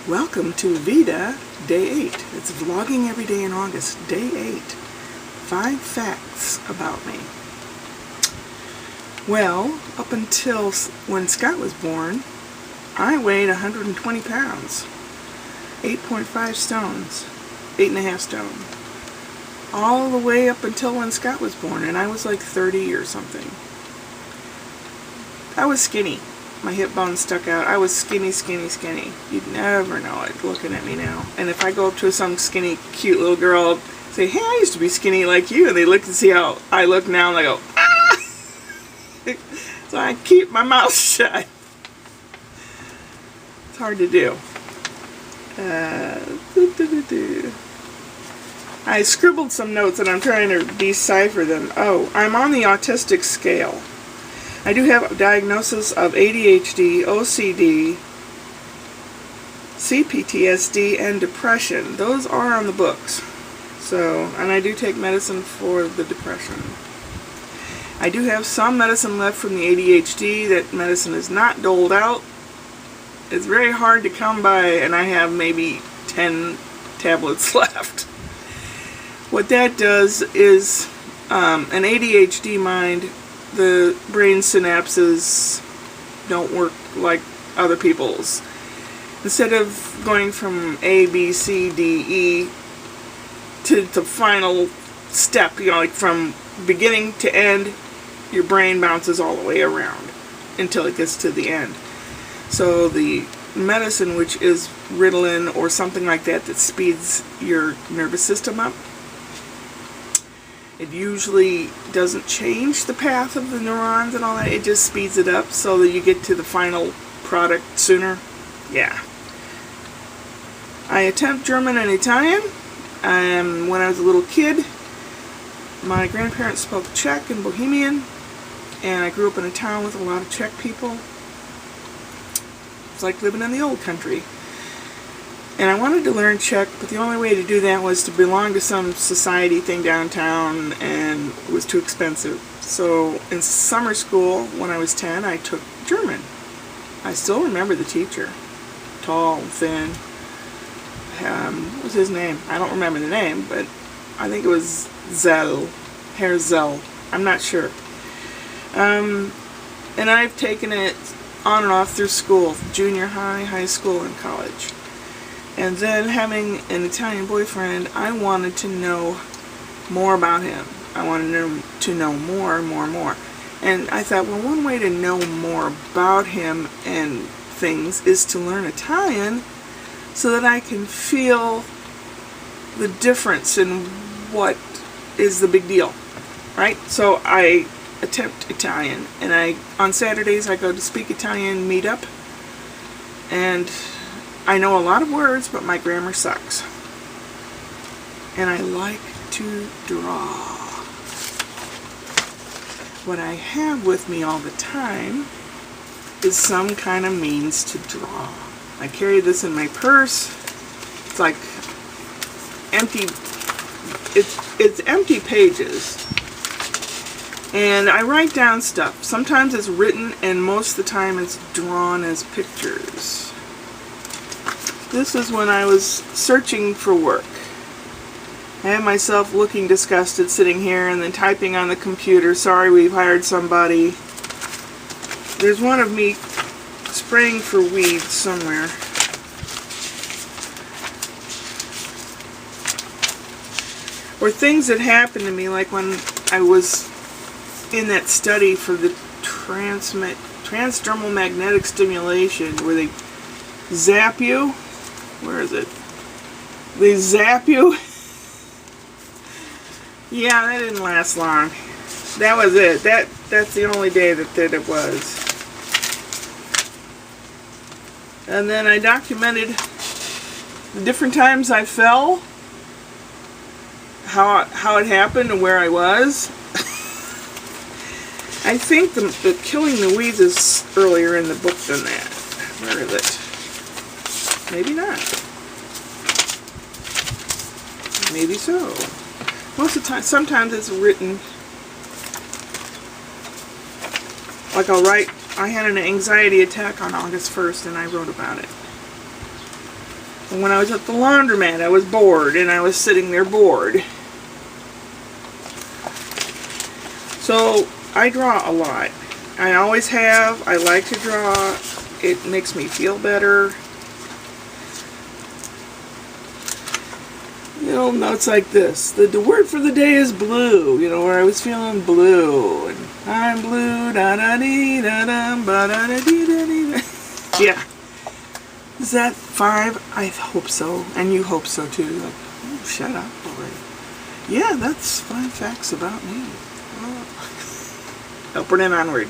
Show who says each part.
Speaker 1: Welcome to VEDA Day 8. It's vlogging every day in August. Day 8. 5 facts about me. Well, up until when Scott was born, I weighed 120 pounds. 8.5 stones. 8.5 stone. All the way up until when Scott was born, and I was like 30 or something. I was skinny. My hip bone stuck out. I was skinny, skinny, skinny. You'd never know it looking at me now. And if I go up to some skinny, cute little girl, I'll say, hey, I used to be skinny like you. And they look and see how I look now, and I go, ah! So I keep my mouth shut. It's hard to do. I scribbled some notes and I'm trying to decipher them. Oh, I'm on the autistic scale. I do have a diagnosis of ADHD, OCD, CPTSD, and depression. Those are on the books. So, and I do take medicine for the depression. I do have some medicine left from the ADHD. That medicine is not doled out. It's very hard to come by, and I have maybe 10 tablets left. What that does is, an ADHD mind, the brain synapses don't work like other people's. Instead of going from A, B, C, D, E to the final step, you know, like from beginning to end, your brain bounces all the way around until it gets to the end. So the medicine, which is Ritalin or something like that, that speeds your nervous system up, it usually doesn't change the path of the neurons and all that. It just speeds it up so that you get to the final product sooner. Yeah. I attempt German and Italian. When I was a little kid, my grandparents spoke Czech and Bohemian, and I grew up in a town with a lot of Czech people. It's like living in the old country. And I wanted to learn Czech, but the only way to do that was to belong to some society thing downtown, and it was too expensive. So in summer school, when I was 10, I took German. I still remember the teacher. Tall and thin. What was his name? I don't remember the name, but I think it was Zell. Herr Zell. I'm not sure. And I've taken it on and off through school. Junior high, high school, and college. And then having an Italian boyfriend, I wanted to know more about him. I wanted to know more and more and more. And I thought, well, one way to know more about him and things is to learn Italian so that I can feel the difference in what is the big deal, right? So I attempt Italian, and on Saturdays I go to Speak Italian meetup, and I know a lot of words, but my grammar sucks. And I like to draw. What I have with me all the time is some kind of means to draw. I carry this in my purse. It's like empty, it's empty pages. And I write down stuff. Sometimes it's written, and most of the time it's drawn as pictures. This was when I was searching for work. I had myself looking disgusted sitting here and then typing on the computer, sorry, we've hired somebody. There's one of me spraying for weeds somewhere. Or things that happened to me, like when I was in that study for the transdermal magnetic stimulation, where they zap you. Where is it? They zap you. Yeah, that didn't last long. That was it. That's the only day that it was. And then I documented the different times I fell, how it happened, and where I was. I think the killing the weeds is earlier in the book than that. Where is it? Maybe not. Maybe so. Most of the time, sometimes it's written. Like I had an anxiety attack on August 1st and I wrote about it. And when I was at the laundromat, I was bored, and I was sitting there bored. So, I draw a lot. I always have. I like to draw. It makes me feel better. Little notes like this. The word for the day is blue. You know, where I was feeling blue. And I'm blue, da-da-dee-da-dum, ba-da-da-dee-da-dee-da. Yeah. Is that 5? I hope so. And you hope so too. Like, oh, shut up already. Yeah, that's 5 facts about me. Oh. Upward and onward.